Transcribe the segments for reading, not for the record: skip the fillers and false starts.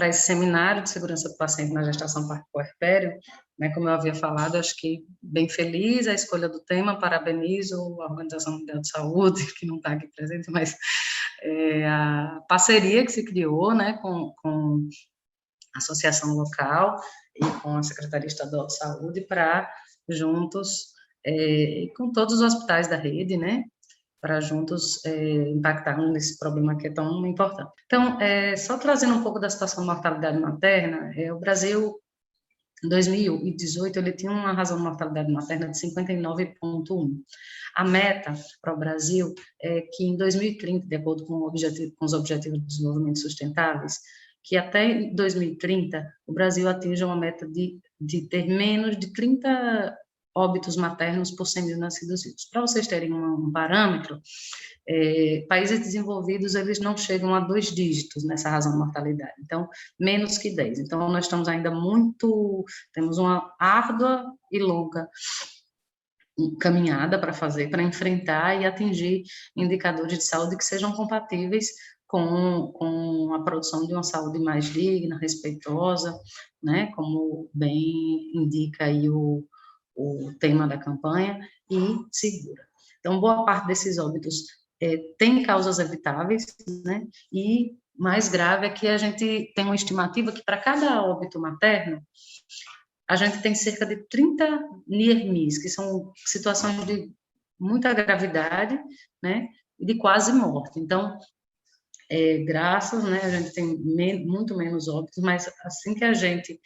para esse seminário de segurança do paciente na gestação puerpério, né, como eu havia falado, acho que bem feliz a escolha do tema, parabenizo a Organização Mundial de Saúde, que não está aqui presente, mas a parceria que se criou, né, com a associação local e com a Secretaria Estadual de Saúde para juntos, com todos os hospitais da rede, né, para juntos impactarmos nesse problema que é tão importante. Então, só trazendo um pouco da situação da mortalidade materna, o Brasil, em 2018, ele tinha uma razão de mortalidade materna de 59,1. A meta para o Brasil é que em 2030, de acordo com os Objetivos de Desenvolvimento Sustentáveis, que até 2030 o Brasil atinja uma meta de ter menos de 30 óbitos maternos por 100 mil nascidos vivos. Para vocês terem um parâmetro, países desenvolvidos, eles não chegam a 2 dígitos nessa razão de mortalidade, então, menos que 10. Então, nós estamos ainda temos uma árdua e longa caminhada para fazer, para enfrentar e atingir indicadores de saúde que sejam compatíveis com a produção de uma saúde mais digna, respeitosa, né, como bem indica aí o tema da campanha, e segura. Então, boa parte desses óbitos tem causas evitáveis, né, e mais grave é que a gente tem uma estimativa que para cada óbito materno, a gente tem cerca de 30 NIRMIs, que são situações de muita gravidade, né, e de quase morte. Então, graças, né, a gente tem muito menos óbitos, mas assim que a gente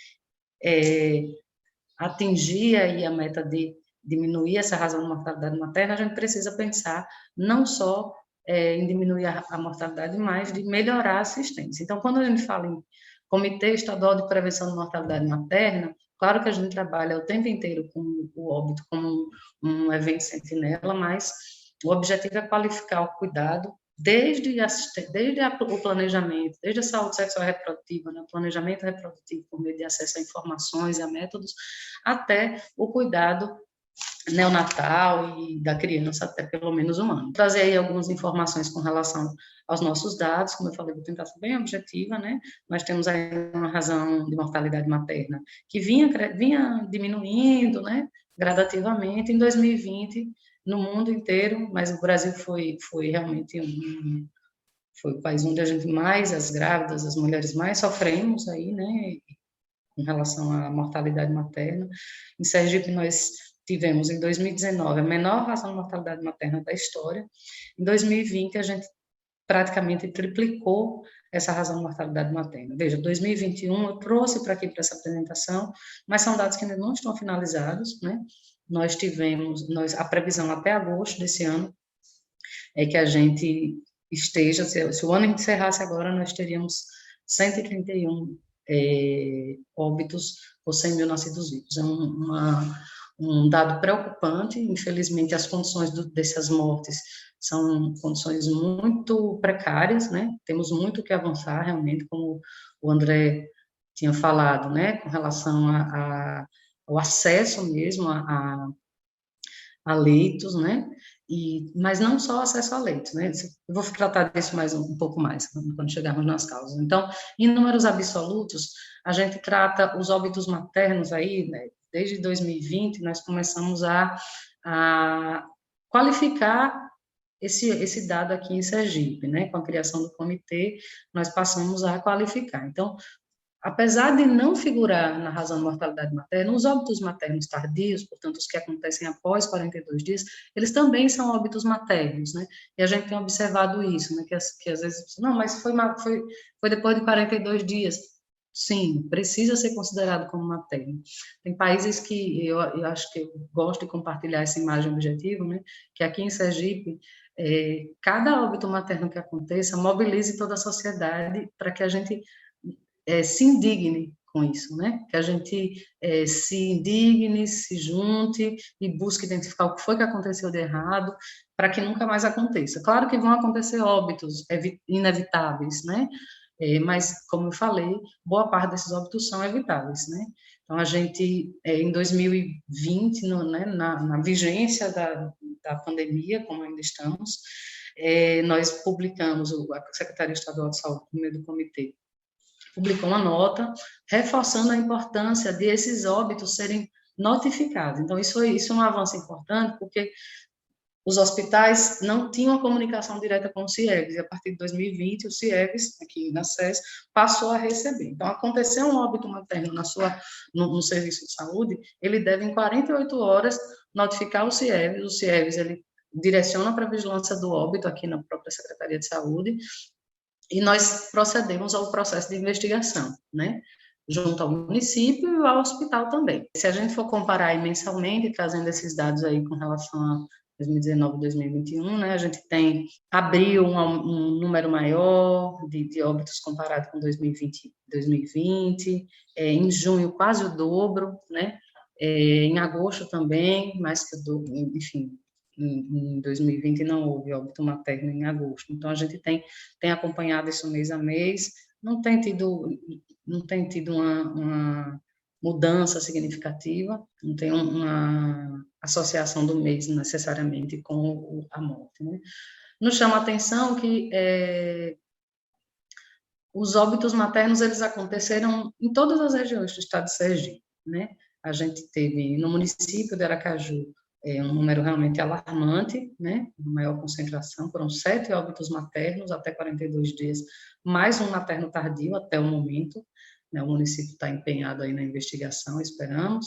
atingir aí a meta de diminuir essa razão de mortalidade materna, a gente precisa pensar não só em diminuir a mortalidade, mas de melhorar a assistência. Então, quando a gente fala em Comitê Estadual de Prevenção de Mortalidade Materna, claro que a gente trabalha o tempo inteiro com o óbito como um evento sentinela, mas o objetivo é qualificar o cuidado desde o planejamento, desde a saúde sexual e reprodutiva, né, o planejamento reprodutivo por meio de acesso a informações e a métodos, até o cuidado neonatal e da criança até pelo menos 1 ano. Vou trazer aí algumas informações com relação aos nossos dados, como eu falei, vou tentar ser bem objetiva, né? Nós temos aí uma razão de mortalidade materna que vinha diminuindo, né, gradativamente. Em 2020, no mundo inteiro, mas o Brasil foi realmente foi o país onde a gente mais, as grávidas, as mulheres mais sofremos aí, né, em relação à mortalidade materna. Em Sergipe, nós tivemos, em 2019, a menor razão de mortalidade materna da história. Em 2020, a gente praticamente triplicou essa razão de mortalidade materna. Veja, 2021, eu trouxe para aqui, para essa apresentação, mas são dados que ainda não estão finalizados, né? A previsão até agosto desse ano é que a gente esteja, se o ano encerrasse agora, nós teríamos 131 óbitos por 100 mil nascidos vivos. É um dado preocupante. Infelizmente, as condições dessas mortes são condições muito precárias, né? Temos muito que avançar, realmente, como o André tinha falado, né? Com relação ao acesso mesmo a leitos, né? Mas não só acesso a leitos, né? Eu vou tratar disso mais um pouco mais, quando chegarmos nas causas. Então, em números absolutos, a gente trata os óbitos maternos aí, né? Desde 2020, nós começamos a qualificar esse dado aqui em Sergipe, né? Com a criação do comitê, nós passamos a qualificar. Então, apesar de não figurar na razão de mortalidade materna, os óbitos maternos tardios, portanto, os que acontecem após 42 dias, eles também são óbitos maternos, né? E a gente tem observado isso, né? Que às vezes, não, mas foi depois de 42 dias. Sim, precisa ser considerado como materno. Tem países que eu acho que eu gosto de compartilhar essa imagem objetiva, né? Que aqui em Sergipe, cada óbito materno que aconteça mobilize toda a sociedade para que a gente se indigne com isso, né? Que a gente se indigne, se junte e busque identificar o que foi que aconteceu de errado, para que nunca mais aconteça. Claro que vão acontecer óbitos inevitáveis, né? Mas, como eu falei, boa parte desses óbitos são evitáveis, né? Então, a gente, em 2020, né, na vigência da pandemia, como ainda estamos, nós publicamos, a Secretaria Estadual de Saúde, por meio do comitê, publicou uma nota reforçando a importância de esses óbitos serem notificados. Então, isso é um avanço importante, porque os hospitais não tinham a comunicação direta com o CIEVS, e a partir de 2020, o CIEVS, aqui na SES, passou a receber. Então, aconteceu um óbito materno no serviço de saúde, ele deve, em 48 horas, notificar o CIEVS ele direciona para a vigilância do óbito aqui na própria Secretaria de Saúde, e nós procedemos ao processo de investigação, né? Junto ao município e ao hospital também. Se a gente for comparar aí mensalmente, trazendo esses dados aí com relação a 2019 2021, né, a gente abriu um número maior de óbitos comparado com 2020, em junho quase o dobro, né, em agosto também, mais que o dobro, enfim, em 2020 não houve óbito materno em agosto. Então, a gente tem acompanhado isso mês a mês, não tem tido uma mudança significativa, não tem uma associação do mês necessariamente com a morte. Né? Nos chama a atenção que os óbitos maternos eles aconteceram em todas as regiões do estado de Sergipe. Né? A gente teve no município de Aracaju um número realmente alarmante, né? Maior concentração, foram 7 óbitos maternos até 42 dias, mais um materno tardio até o momento, né? O município está empenhado aí na investigação, esperamos,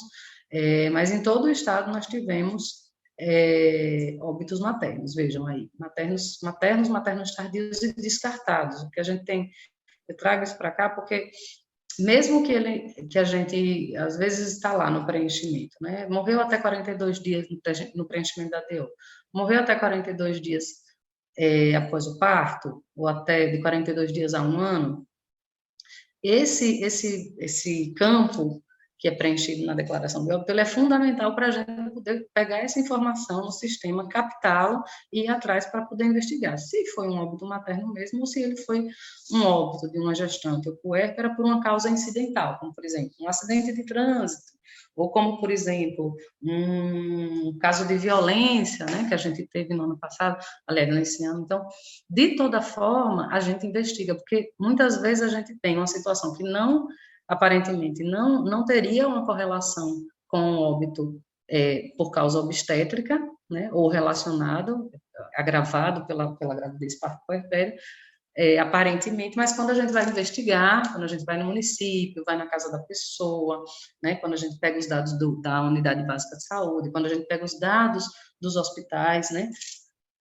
mas em todo o estado nós tivemos óbitos maternos, vejam aí, maternos tardios e descartados, o que a gente tem, eu trago isso para cá porque mesmo que a gente, às vezes, está lá no preenchimento, né? Morreu até 42 dias no preenchimento da DO, morreu até 42 dias após o parto, ou até de 42 dias a 1 ano, esse campo que é preenchido na declaração de óbito, ele é fundamental para a gente poder pegar essa informação no sistema, captá-la e ir atrás para poder investigar se foi um óbito materno mesmo ou se ele foi um óbito de uma gestante ou puérpera por uma causa incidental, como, por exemplo, um acidente de trânsito, ou como, por exemplo, um caso de violência, né, que a gente teve no ano passado, aliás, nesse ano. Então, de toda forma, a gente investiga, porque muitas vezes a gente tem uma situação que aparentemente não teria uma correlação com o óbito por causa obstétrica, né, ou relacionado, agravado pela gravidez parto-puerpério, aparentemente, mas quando a gente vai investigar, quando a gente vai no município, vai na casa da pessoa, né, quando a gente pega os dados da unidade básica de saúde, quando a gente pega os dados dos hospitais, né,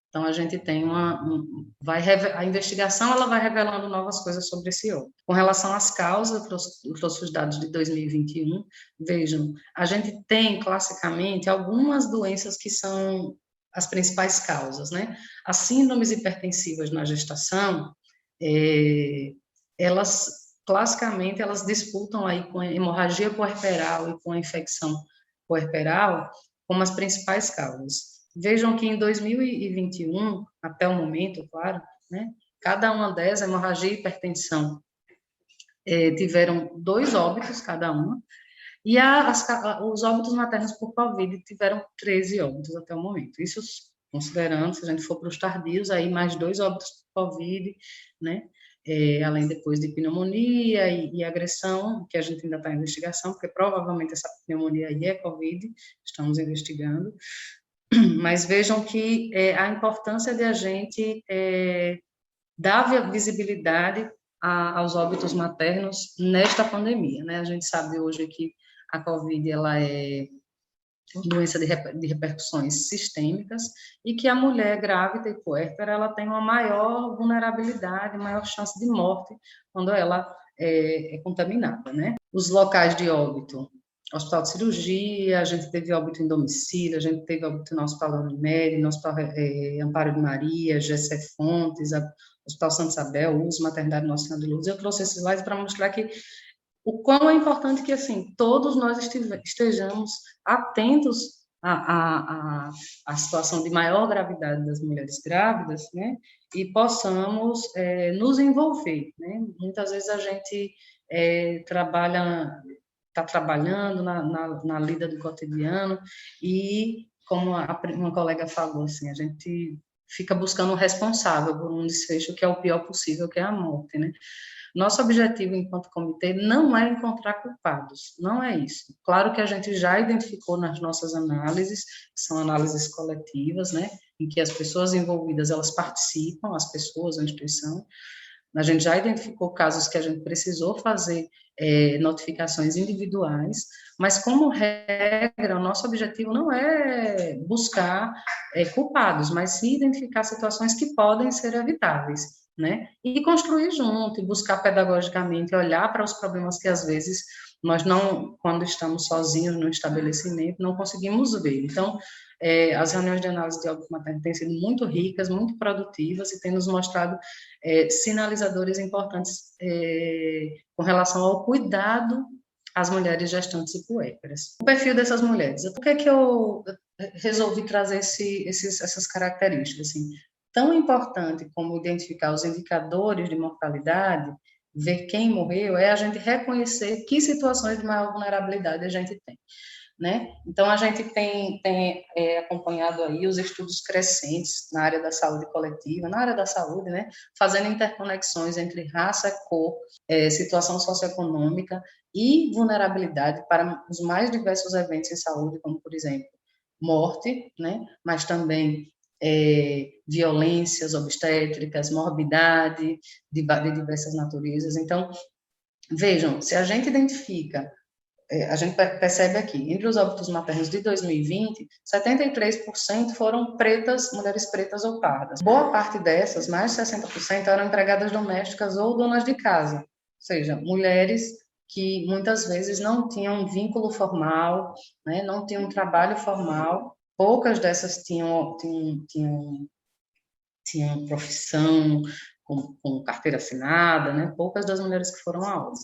então a gente tem a investigação ela vai revelando novas coisas sobre esse óbito. Com relação às causas, eu trouxe os dados de 2021, vejam, a gente tem classicamente algumas doenças que são as principais causas, né? As síndromes hipertensivas na gestação, elas classicamente elas disputam aí com a hemorragia puerperal e com a infecção puerperal como as principais causas. Vejam que em 2021, até o momento, claro, né, cada uma dessas, hemorragia e hipertensão, tiveram 2 óbitos cada uma, e os óbitos maternos por Covid tiveram 13 óbitos até o momento. Isso considerando, se a gente for para os tardios, aí mais 2 óbitos por Covid, né, além depois de pneumonia e agressão, que a gente ainda está em investigação, porque provavelmente essa pneumonia aí é Covid, estamos investigando. Mas vejam que a importância de a gente dar visibilidade aos óbitos maternos nesta pandemia, né? A gente sabe hoje que a COVID ela é uma doença de repercussões sistêmicas e que a mulher grávida e puérpera ela tem uma maior vulnerabilidade, maior chance de morte quando ela é contaminada, né? Os locais de óbito: hospital de cirurgia, a gente teve óbito em domicílio, a gente teve óbito no Hospital da Unimed, no Hospital Amparo de Maria, Gessé Fontes, Hospital Santa Isabel, USS, Maternidade Nossa Senhora de Lourdes. Eu trouxe esses slides para mostrar que o quão é importante que, assim, todos nós estejamos atentos à situação de maior gravidade das mulheres grávidas, né, e possamos nos envolver, né. Muitas vezes a gente está trabalhando na lida do cotidiano e, como uma colega falou, assim, a gente fica buscando um responsável por um desfecho que é o pior possível, que é a morte, né. Nosso objetivo enquanto comitê não é encontrar culpados, não é isso. Claro que a gente já identificou nas nossas análises, que são análises coletivas, né, em que as pessoas envolvidas, elas participam, as pessoas, a instituição. A gente já identificou casos que a gente precisou fazer notificações individuais, mas, como regra, o nosso objetivo não é buscar culpados, mas sim identificar situações que podem ser evitáveis, né? E construir junto, e buscar pedagogicamente, olhar para os problemas que, às vezes, nós não, quando estamos sozinhos no estabelecimento, não conseguimos ver. Então, as reuniões de análise de óbito materno têm sido muito ricas, muito produtivas e têm nos mostrado sinalizadores importantes com relação ao cuidado às mulheres gestantes e puérperas. O perfil dessas mulheres. Por que eu resolvi trazer essas características? Assim, tão importante como identificar os indicadores de mortalidade, ver quem morreu, é a gente reconhecer que situações de maior vulnerabilidade a gente tem. Né? Então, a gente tem acompanhado aí os estudos crescentes na área da saúde coletiva, na área da saúde, né? Fazendo interconexões entre raça, cor, situação socioeconômica e vulnerabilidade para os mais diversos eventos em saúde, como, por exemplo, morte, né? Mas também violências obstétricas, morbidade de diversas naturezas. Então, vejam, se a gente identifica, a gente percebe aqui, entre os óbitos maternos de 2020, 73% foram pretas, mulheres pretas ou pardas. Boa parte dessas, mais de 60%, eram empregadas domésticas ou donas de casa, ou seja, mulheres que muitas vezes não tinham um vínculo formal, né, não tinham um trabalho formal, poucas dessas tinham profissão com carteira assinada, né, poucas das mulheres que foram a óbito.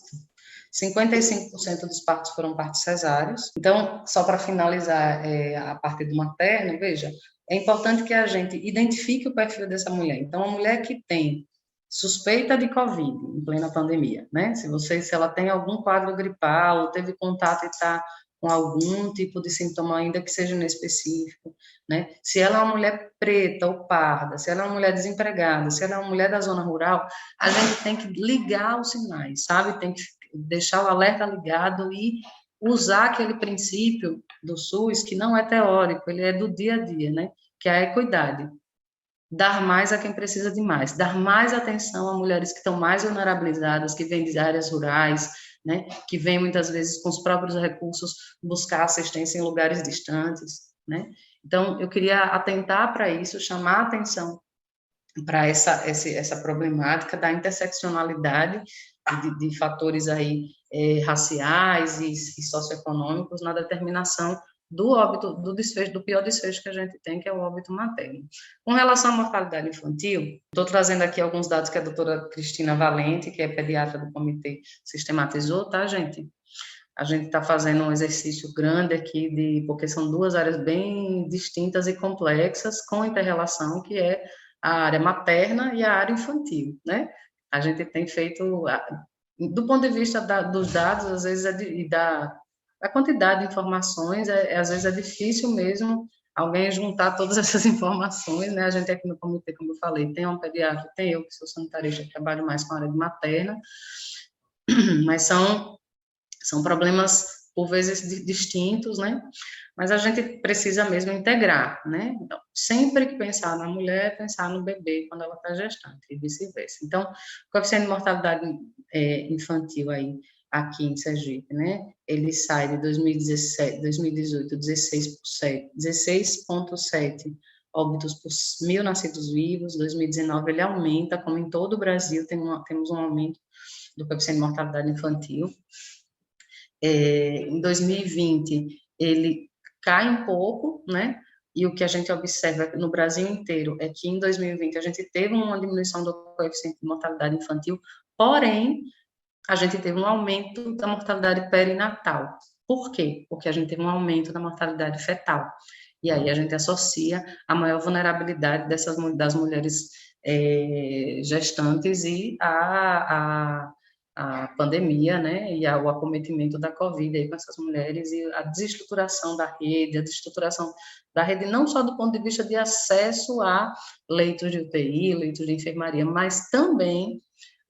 55% dos partos foram partos cesáreos. Então, só para finalizar a parte do materno, veja, é importante que a gente identifique o perfil dessa mulher. Então, a mulher que tem suspeita de Covid em plena pandemia, né? Se ela tem algum quadro gripal, teve contato e está com algum tipo de sintoma ainda que seja inespecífico, né? Se ela é uma mulher preta ou parda, se ela é uma mulher desempregada, se ela é uma mulher da zona rural, a gente tem que ligar os sinais, sabe? Tem que deixar o alerta ligado e usar aquele princípio do SUS, que não é teórico, ele é do dia a dia, né? Que é a equidade. Dar mais a quem precisa de mais, dar mais atenção a mulheres que estão mais vulnerabilizadas, que vêm de áreas rurais, né? Que vêm muitas vezes com os próprios recursos buscar assistência em lugares distantes, né? Então, eu queria atentar para isso, chamar a atenção para essa problemática da interseccionalidade de fatores aí raciais e socioeconômicos na determinação do óbito, do pior desfecho que a gente tem, que é o óbito materno. Com relação à mortalidade infantil, estou trazendo aqui alguns dados que a doutora Cristina Valente, que é pediatra do comitê, sistematizou, tá, gente? A gente está fazendo um exercício grande aqui, porque são duas áreas bem distintas e complexas, com interrelação, que é a área materna e a área infantil, né? A gente tem feito, do ponto de vista dos dados, às vezes, da quantidade de informações, às vezes é difícil mesmo alguém juntar todas essas informações, né? A gente aqui no comitê, como eu falei, tem um pediatra, tem eu, que sou sanitarista, que trabalho mais com a área de materna, mas são problemas, por vezes, distintos, né? Mas a gente precisa mesmo integrar, né? Então, sempre que pensar na mulher, pensar no bebê quando ela está gestante, e vice-versa. Então, o coeficiente de mortalidade infantil aí, aqui em Sergipe, né? Ele sai de 2018, 16,7 óbitos por 1.000 nascidos vivos. 2019 ele aumenta, como em todo o Brasil, temos um aumento do coeficiente de mortalidade infantil. Em 2020, ele cai um pouco, né? E o que a gente observa no Brasil inteiro é que em 2020 a gente teve uma diminuição do coeficiente de mortalidade infantil, porém, a gente teve um aumento da mortalidade perinatal. Por quê? Porque a gente teve um aumento da mortalidade fetal. E aí a gente associa a maior vulnerabilidade das mulheres gestantes e a pandemia, né, e o acometimento da Covid aí com essas mulheres, e a desestruturação da rede não só do ponto de vista de acesso a leitos de UTI, leitos de enfermaria, mas também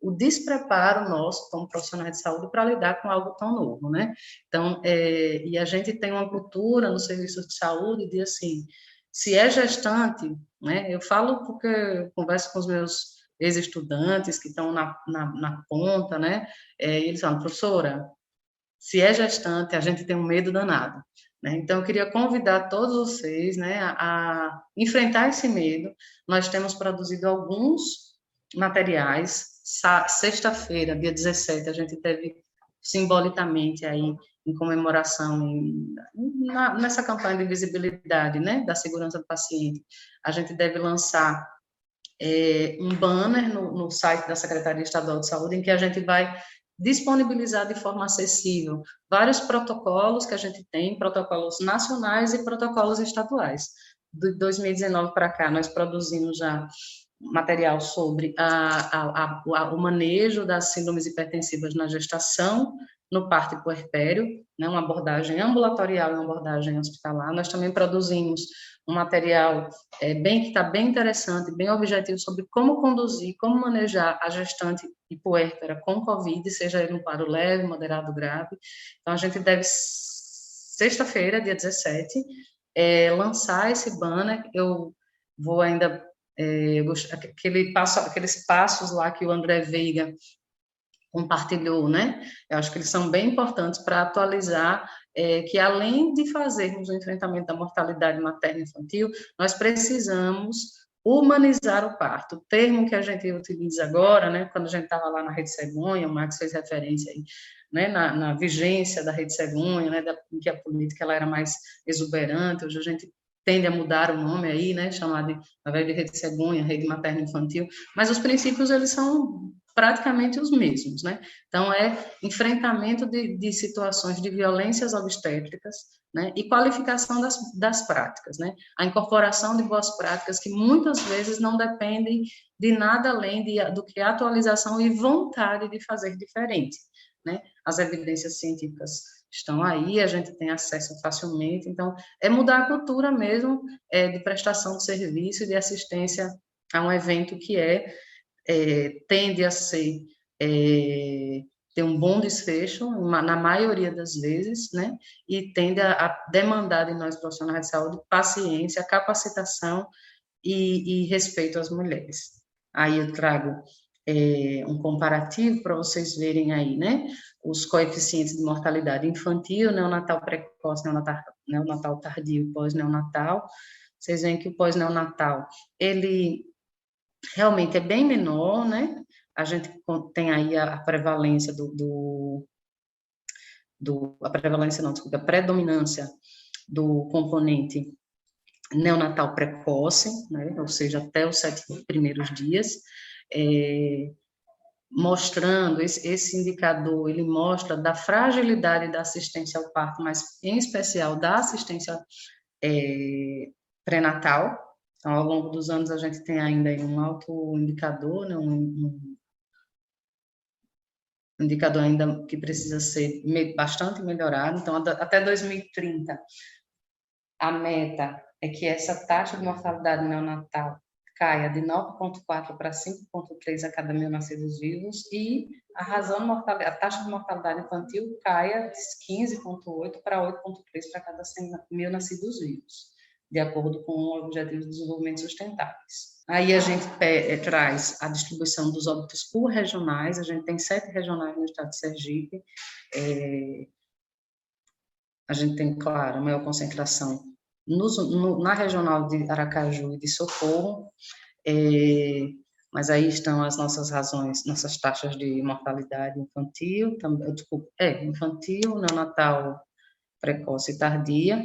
o despreparo nosso como profissionais de saúde para lidar com algo tão novo, né? Então, e a gente tem uma cultura no serviço de saúde de, assim, se é gestante, né? Eu falo porque eu converso com os meus ex-estudantes que estão na ponta, né? E eles falam, professora, se é gestante, a gente tem um medo danado, né? Então, eu queria convidar todos vocês, né, a enfrentar esse medo. Nós temos produzido alguns materiais. Sexta-feira, dia 17, a gente teve simbolicamente aí em comemoração nessa campanha de visibilidade, né, da segurança do paciente. A gente deve lançar um banner no site da Secretaria Estadual de Saúde, em que a gente vai disponibilizar de forma acessível vários protocolos que a gente tem, protocolos nacionais e protocolos estaduais. De 2019 para cá, nós produzimos já material sobre o manejo das síndromes hipertensivas na gestação, no parto e puerpério, né, uma abordagem ambulatorial e uma abordagem hospitalar. Nós também produzimos um material que está bem interessante, bem objetivo, sobre como conduzir, como manejar a gestante e puérpera com Covid, seja ele um quadro leve, moderado, grave. Então, a gente deve, sexta-feira, dia 17, lançar esse banner. Eu vou ainda aqueles passos lá que o André Veiga compartilhou, né? Eu acho que eles são bem importantes para atualizar que, além de fazermos o enfrentamento da mortalidade materna e infantil, nós precisamos humanizar o parto. O termo que a gente utiliza agora, né, quando a gente estava lá na Rede Cegonha, o Max fez referência aí, né, na vigência da Rede Cegonha, né, em que a política ela era mais exuberante. Hoje a gente tende a mudar o nome aí, né, chamar de, ao invés de Rede Cegonha, Rede Materna Infantil, mas os princípios, eles são praticamente os mesmos, né? Então, enfrentamento de situações de violências obstétricas, né? E qualificação das práticas, né? A incorporação de boas práticas que muitas vezes não dependem de nada além do que atualização e vontade de fazer diferente, né? As evidências científicas estão aí, a gente tem acesso facilmente, então, mudar a cultura mesmo de prestação de serviço e de assistência a um evento que tende a ter um bom desfecho, na maioria das vezes, né? E tende a demandar de nós, profissionais de saúde, paciência, capacitação e respeito às mulheres. Aí eu trago um comparativo para vocês verem aí, né? Os coeficientes de mortalidade infantil, neonatal precoce, neonatal tardio, pós-neonatal. Vocês veem que o pós-neonatal, ele realmente é bem menor, né? A gente tem aí a prevalência a predominância do componente neonatal precoce, né? Ou seja, até os 7 primeiros dias, mostrando, esse indicador, ele mostra da fragilidade da assistência ao parto, mas em especial da assistência pré-natal. Então, ao longo dos anos, a gente tem ainda um alto indicador, né, um indicador ainda que precisa ser bastante melhorado. Então, até 2030, a meta é que essa taxa de mortalidade neonatal caia de 9,4 para 5,3 a cada 1.000 nascidos vivos e a taxa de mortalidade infantil caia de 15,8 para 8,3 para cada 100.000 nascidos vivos, de acordo com o Objetivo de Desenvolvimento Sustentáveis. Aí a gente traz a distribuição dos óbitos por regionais, a gente tem 7 regionais no estado de Sergipe, a gente tem, claro, maior concentração na regional de Aracaju e de Socorro, mas aí estão as nossas razões, nossas taxas de mortalidade infantil, infantil, neonatal precoce e tardia,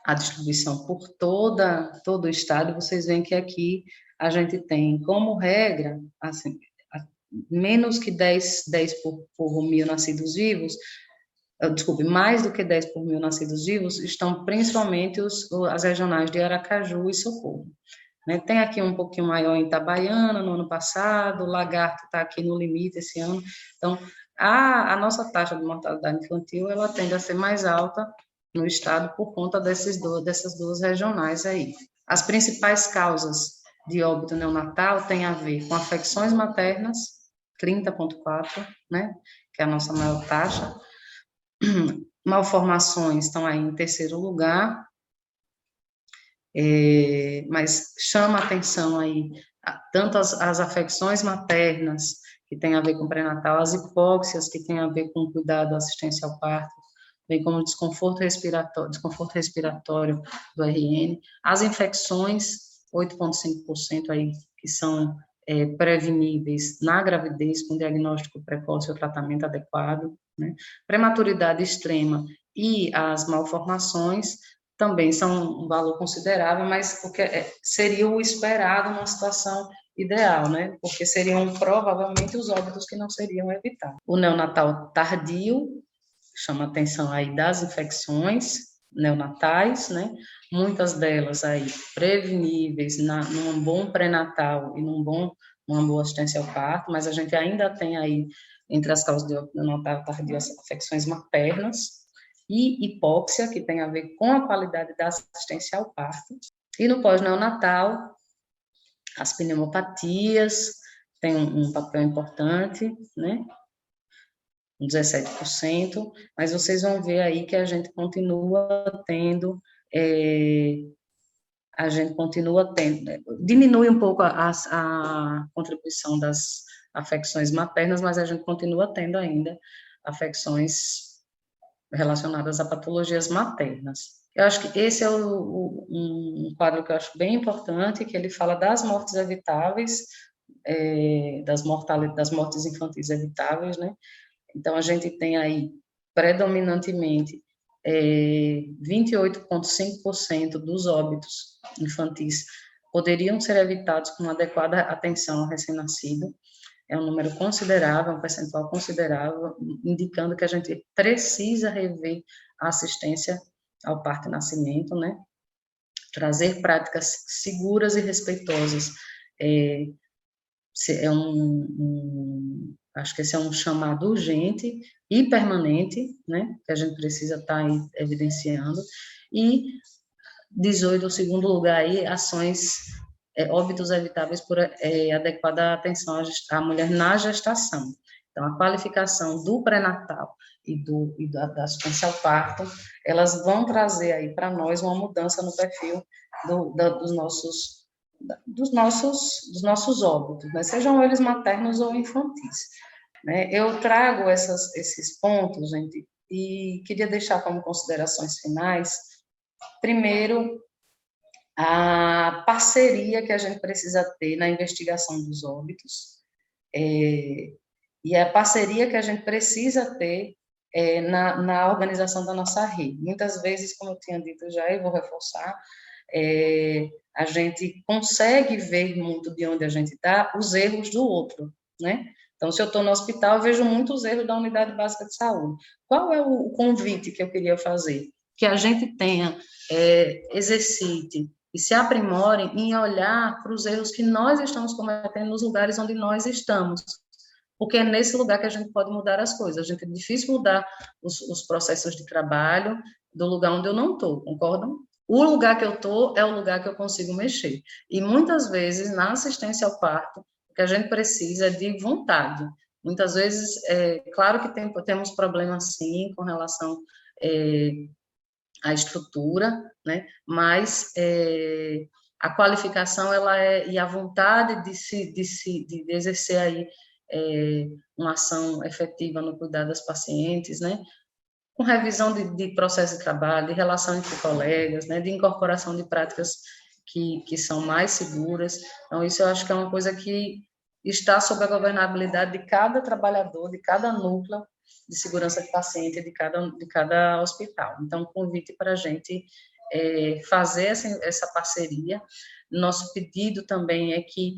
a distribuição por todo o estado. Vocês veem que aqui a gente tem como regra, assim, menos que 10 por 1.000 nascidos vivos, mais do que 10 por 1.000 nascidos vivos, estão principalmente as regionais de Aracaju e Socorro. Né? Tem aqui um pouquinho maior em Itabaiana, no ano passado, Lagarto está aqui no limite esse ano. Então, a nossa taxa de mortalidade infantil, ela tende a ser mais alta no estado por conta dessas duas regionais aí. As principais causas de óbito neonatal tem a ver com afecções maternas, 30,4, né, que é a nossa maior taxa. Malformações estão aí em terceiro lugar, mas chama atenção aí tanto as afecções maternas, que tem a ver com pré-natal, as hipóxias, que tem a ver com cuidado, assistência ao parto, bem como desconforto respiratório do RN, as infecções, 8,5% aí, que são preveníveis na gravidez, com diagnóstico precoce ou tratamento adequado, né? Prematuridade extrema e as malformações também são um valor considerável, mas porque seria o esperado numa situação ideal, né? Porque seriam provavelmente os óbitos que não seriam evitados. O neonatal tardio chama a atenção aí das infecções neonatais, né? Muitas delas aí preveníveis num bom pré-natal e numa boa assistência ao parto, mas a gente ainda tem aí entre as causas de óbito neonatal tardio as afecções maternas e hipóxia, que tem a ver com a qualidade da assistência ao parto. E no pós-neonatal, as pneumopatias têm um papel importante, né? 17%, mas vocês vão ver aí que a gente continua tendo, diminui um pouco a contribuição das afecções maternas, mas a gente continua tendo ainda afecções relacionadas a patologias maternas. Eu acho que esse é um quadro que eu acho bem importante, que ele fala das mortes evitáveis, das mortes infantis evitáveis, né? Então, a gente tem aí, predominantemente, 28,5% dos óbitos infantis poderiam ser evitados com adequada atenção ao recém-nascido. É um número considerável, um percentual considerável, indicando que a gente precisa rever a assistência ao parto e nascimento, né? Trazer práticas seguras e respeitosas. Acho que esse é um chamado urgente e permanente, né? Que a gente precisa estar aí evidenciando. E 18, o segundo lugar aí, ações óbitos evitáveis por adequada atenção à mulher na gestação. Então, a qualificação do pré-natal e da assistência ao parto, elas vão trazer aí para nós uma mudança no perfil dos nossos óbitos, né? Sejam eles maternos ou infantis. Né? Eu trago esses pontos, gente, e queria deixar como considerações finais, primeiro, a parceria que a gente precisa ter na investigação dos óbitos, e a parceria que a gente precisa ter na organização da nossa rede. Muitas vezes, como eu tinha dito já, e vou reforçar, a gente consegue ver muito de onde a gente está os erros do outro, né? Então, se eu estou no hospital, eu vejo muitos erros da unidade básica de saúde. Qual é o convite que eu queria fazer? Que a gente tenha, exercite e se aprimore em olhar para os erros que nós estamos cometendo nos lugares onde nós estamos, porque é nesse lugar que a gente pode mudar as coisas. A gente é difícil mudar os processos de trabalho do lugar onde eu não estou, concordam? O lugar que eu estou é o lugar que eu consigo mexer. E muitas vezes, na assistência ao parto, o que a gente precisa é de vontade. Muitas vezes, claro que temos problemas, sim, com relação à estrutura, né? Mas a qualificação e a vontade de exercer aí uma ação efetiva no cuidado das pacientes, né? Com revisão de processo de trabalho, de relação entre colegas, né? De incorporação de práticas que são mais seguras. Então, isso eu acho que é uma coisa que está sob a governabilidade de cada trabalhador, de cada núcleo de segurança de paciente de cada hospital. Então, convite para a gente fazer essa parceria. Nosso pedido também é que,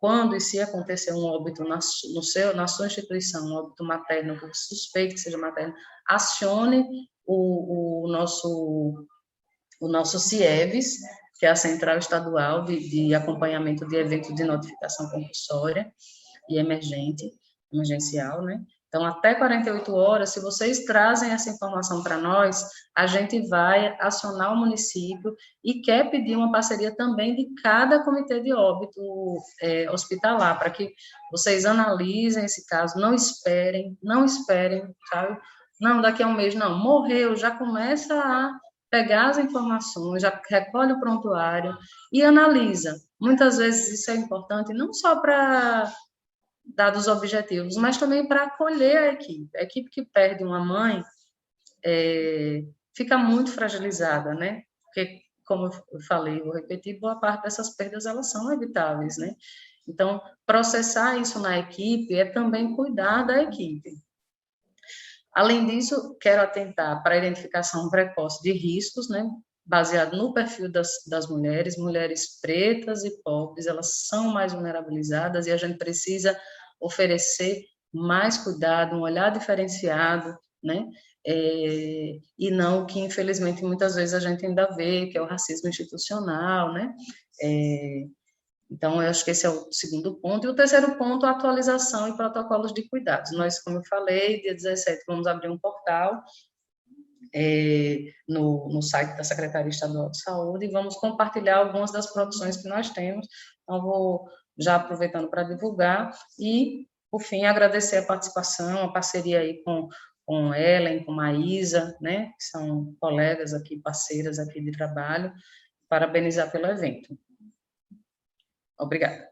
quando e se acontecer um óbito na sua instituição, um óbito materno, que suspeite que seja materno, acione o nosso CIEVES, que é a Central Estadual de Acompanhamento de Eventos de Notificação Compulsória e Emergencial, né? Então, até 48 horas, se vocês trazem essa informação para nós, a gente vai acionar o município e quer pedir uma parceria também de cada comitê de óbito hospitalar, para que vocês analisem esse caso, não esperem, sabe? Não, daqui a um mês, não, morreu, já começa a pegar as informações, já recolhe o prontuário e analisa. Muitas vezes isso é importante não só para dados objetivos, mas também para acolher a equipe. A equipe que perde uma mãe fica muito fragilizada, né? Porque, como eu falei, vou repetir, boa parte dessas perdas, elas são evitáveis, né? Então, processar isso na equipe é também cuidar da equipe. Além disso, quero atentar para a identificação precoce de riscos, né? Baseado no perfil das mulheres, mulheres pretas e pobres, elas são mais vulnerabilizadas e a gente precisa oferecer mais cuidado, um olhar diferenciado, né? E não o que, infelizmente, muitas vezes a gente ainda vê, que é o racismo institucional, né? Então, eu acho que esse é o segundo ponto. E o terceiro ponto, a atualização e protocolos de cuidados. Nós, como eu falei, dia 17 vamos abrir um portal no site da Secretaria Estadual de Saúde e vamos compartilhar algumas das produções que nós temos. Então, vou já aproveitando para divulgar e, por fim, agradecer a participação, a parceria aí com Ellen, com Maísa, né, que são colegas aqui, parceiras aqui de trabalho, parabenizar pelo evento. Obrigada.